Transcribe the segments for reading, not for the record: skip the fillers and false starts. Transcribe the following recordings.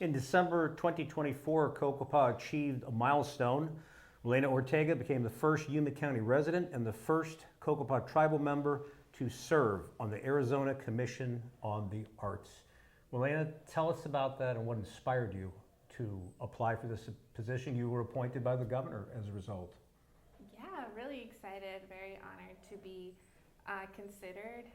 In December 2024, Cocopah achieved a milestone. Wilana Ortega became the first Yuma County resident and the first Cocopah tribal member to serve on the Arizona Commission on the Arts. Wilana, tell us about that and what inspired you to apply for this position. You were appointed by the governor as a result. Yeah, really excited, very honored to be considered.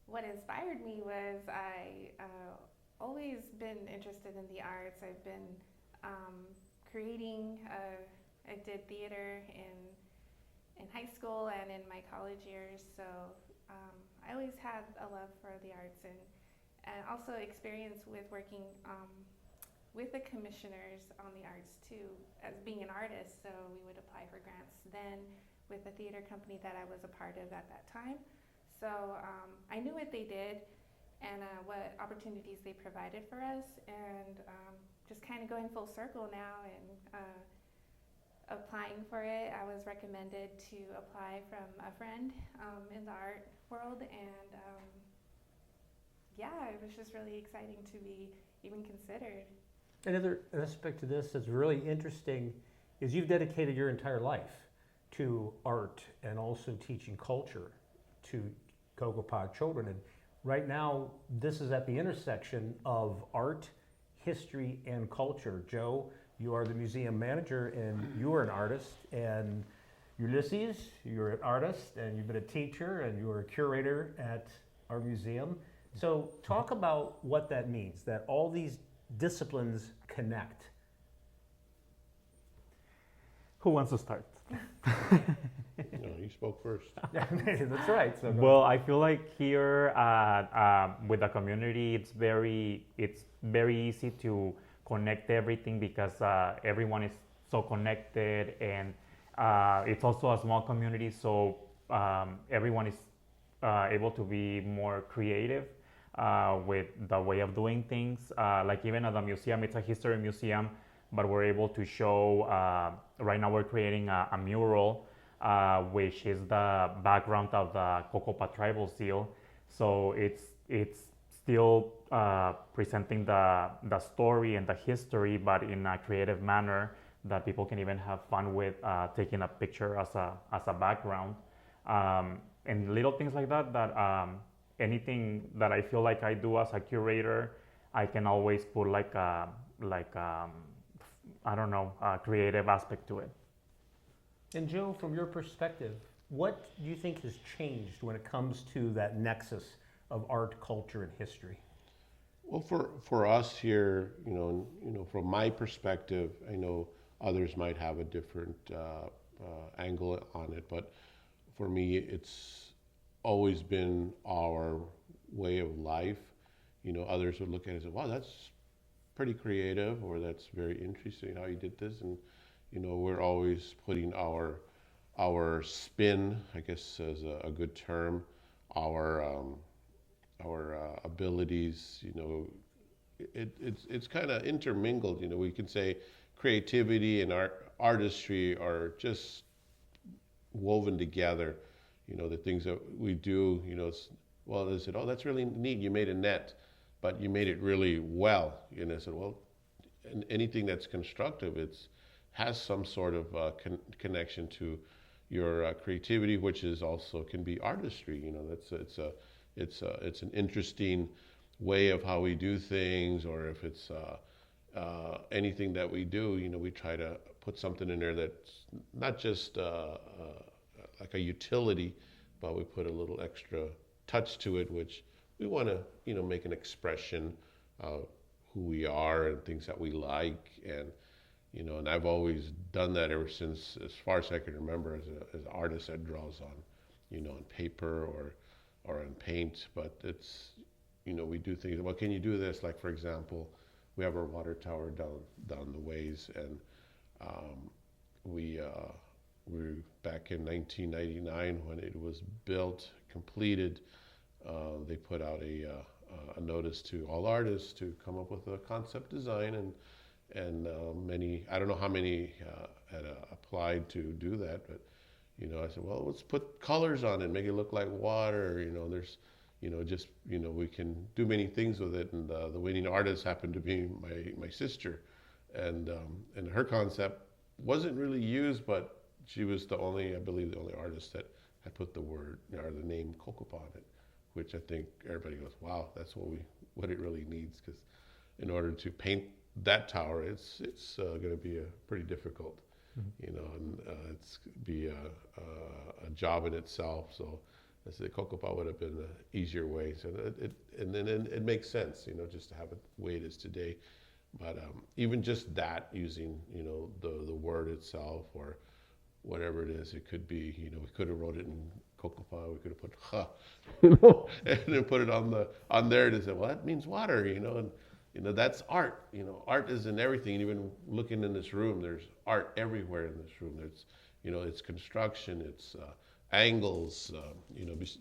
What inspired me was I always been interested in the arts. I've been creating. I did theater in high school and in my college years, so I always had a love for the arts and also experience with working with the commissioners on the arts too, as being an artist. So we would apply for grants then with the theater company that I was a part of at that time. So I knew what they did and what opportunities they provided for us, and just kind of going full circle now and applying for it. I was recommended to apply from a friend in the art world, and yeah, it was just really exciting to be even considered. Another aspect to this that's really interesting is you've dedicated your entire life to art and also teaching culture to Cocopah children. And right now, this is at the intersection of art, history, and culture. Joe, you are the museum manager and you are an artist. And Ulises, you're an artist and you've been a teacher and you are a curator at our museum. So talk about what that means, that all these disciplines connect. Who wants to start? No, you spoke first. That's right. So Well, I feel like here with the community, it's very easy to connect everything because everyone is so connected, and it's also a small community, so everyone is able to be more creative with the way of doing things. Like even at the museum, it's a history museum, but we're able to show, right now we're creating a mural, which is the background of the Cocopah tribal seal. So it's still presenting the story and the history, but in a creative manner that people can even have fun with, taking a picture as a background. And little things like that, anything that I feel like I do as a curator, I can always put a creative aspect to it. And Joe, from your perspective, what do you think has changed when it comes to that nexus of art, culture, and history? Well, for us here, from my perspective, I know others might have a different angle on it, but for me, it's always been our way of life. Others would look at it and say, wow, that's pretty creative, or that's very interesting how you did this. And, we're always putting our spin, I guess is a good term, our abilities, it's kind of intermingled. We can say creativity and artistry are just woven together. The things that we do, they said, oh, that's really neat. You made a net, but you made it really well. And I said, well, anything that's constructive, has some sort of connection to your creativity, which is also can be artistry. It's an interesting way of how we do things, or if it's anything that we do, we try to put something in there that's not just like a utility, but we put a little extra touch to it, which we want to, make an expression of who we are and things that we like, and I've always done that ever since, as far as I can remember, as an artist that draws on, on paper or on paint. But it's, we do things. Well, can you do this? Like, for example, we have our water tower down the ways, and we back in 1999 when it was built, completed, they put out a notice to all artists to come up with a concept design, and many, I don't know how many had applied to do that, but I said, well, let's put colors on it, make it look like water. There's just, we can do many things with it. And the winning artist happened to be my sister. And her concept wasn't really used, but she was I believe the only artist that had put the word or the name Cocopah on it, which I think everybody goes, wow, that's what it really needs. Because in order to paint that tower, it's going to be a pretty difficult, and it's be a job in itself. So I said Cocopah would have been an easier way. So it makes sense, just to have it the way it is today. But even just that, using the word itself or whatever it is, it could be, we could have wrote it in Cocopah, we could have put ha, and then put it on there to say, well, that means water, and that's art. Art is in everything. Even looking in this room, there's art everywhere in this room. There's, it's construction, it's angles,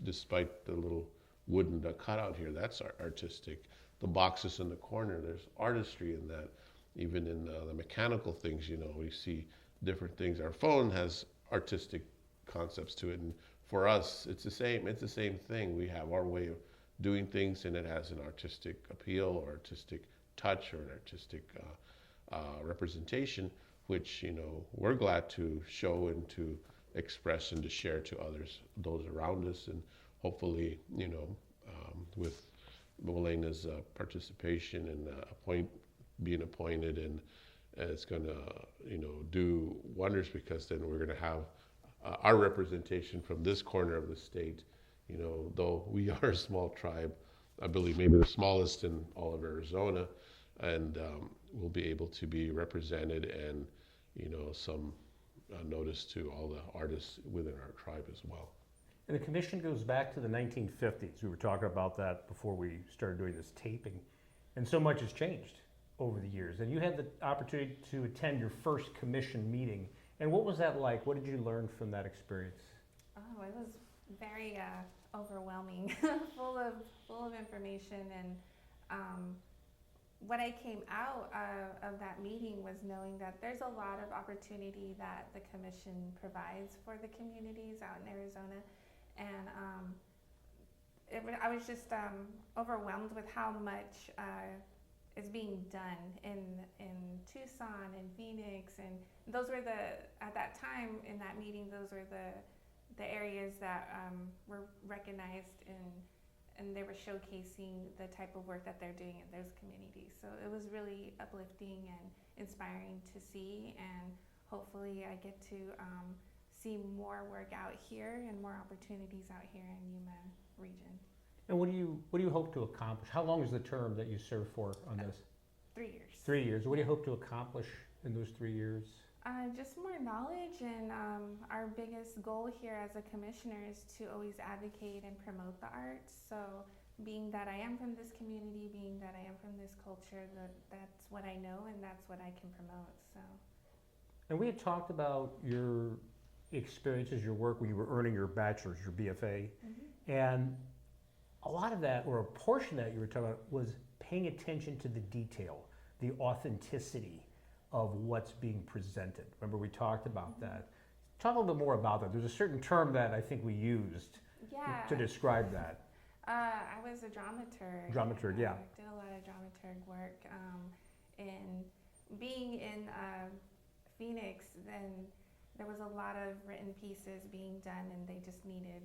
despite the little wooden cutout here, that's artistic. The boxes in the corner, there's artistry in that. Even in the mechanical things, we see different things. Our phone has artistic concepts to it, and for us, it's the same thing. We have our way of doing things, and it has an artistic appeal or artistic touch or an artistic representation, which we're glad to show and to express and to share to others, those around us, and hopefully, with Wilana's participation and being appointed, and it's going to, do wonders, because then we're going to have our representation from this corner of the state. Though we are a small tribe, I believe maybe the smallest in all of Arizona, and we'll be able to be represented, and some notice to all the artists within our tribe as well. And the commission goes back to the 1950s. We were talking about that before we started doing this taping. And so much has changed over the years. And you had the opportunity to attend your first commission meeting. And what was that like? What did you learn from that experience? Oh, it was very overwhelming, full of information. And what I came out of that meeting was knowing that there's a lot of opportunity that the commission provides for the communities out in Arizona. And I was just overwhelmed with how much is being done in Tucson and Phoenix, and those were at that time in that meeting, those were the areas that were recognized, and they were showcasing the type of work that they're doing in those communities. So it was really uplifting and inspiring to see, and hopefully I get to see more work out here and more opportunities out here in Yuma region. And what do you hope to accomplish? How long is the term that you serve for on this? 3 years. 3 years. What do you hope to accomplish in those 3 years? Just more knowledge, and our biggest goal here as a commissioner is to always advocate and promote the arts. So being that I am from this community, being that I am from this culture, that's what I know and that's what I can promote. So. And we had talked about your experiences, your work when you were earning your bachelor's, your BFA, and a lot of that, or a portion that you were talking about, was paying attention to the detail, the authenticity of what's being presented. Remember, we talked about that. Talk a little bit more about that. There's a certain term that I think we used to describe that. I was a dramaturg. Dramaturg, yeah. I did a lot of dramaturg work. And being in Phoenix, then there was a lot of written pieces being done, and they just needed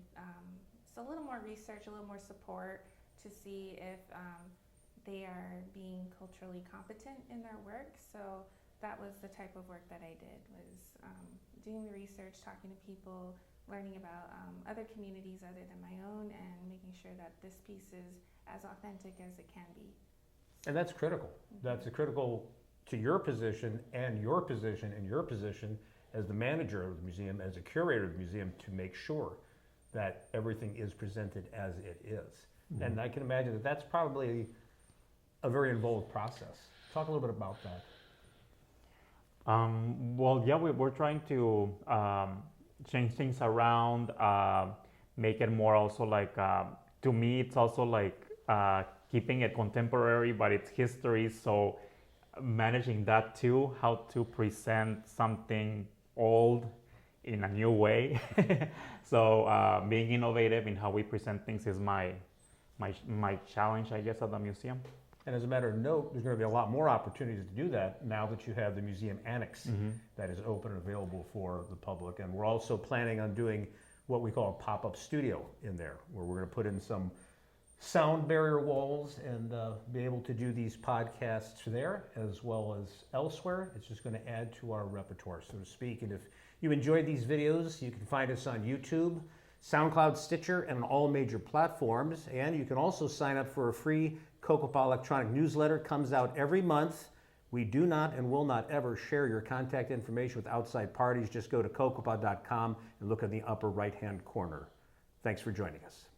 so a little more research, a little more support to see if they are being culturally competent in their work. So that was the type of work that I did, was doing the research, talking to people, learning about other communities other than my own, and making sure that this piece is as authentic as it can be. And that's critical. That's critical to your position and your position and your position as the manager of the museum, as a curator of the museum, to make sure that everything is presented as it is. And I can imagine that that's probably a very involved process. Talk a little bit about that. Well, yeah, we're trying to change things around, make it more also like, to me, it's also like keeping it contemporary, but it's history. So managing that too, how to present something old in a new way. So being innovative in how we present things is my my challenge, I guess, at the museum. And as a matter of note, there's going to be a lot more opportunities to do that now that you have the museum annex that is open and available for the public. And we're also planning on doing what we call a pop-up studio in there, where we're going to put in some sound barrier walls and be able to do these podcasts there as well as elsewhere. It's just going to add to our repertoire, so to speak. And if you enjoyed these videos, you can find us on YouTube, SoundCloud, Stitcher, and on all major platforms. And you can also sign up for a free Cocopah electronic newsletter. Comes out every month. We do not and will not ever share your contact information with outside parties. Just go to cocopah.com and look in the upper right-hand corner. Thanks for joining us.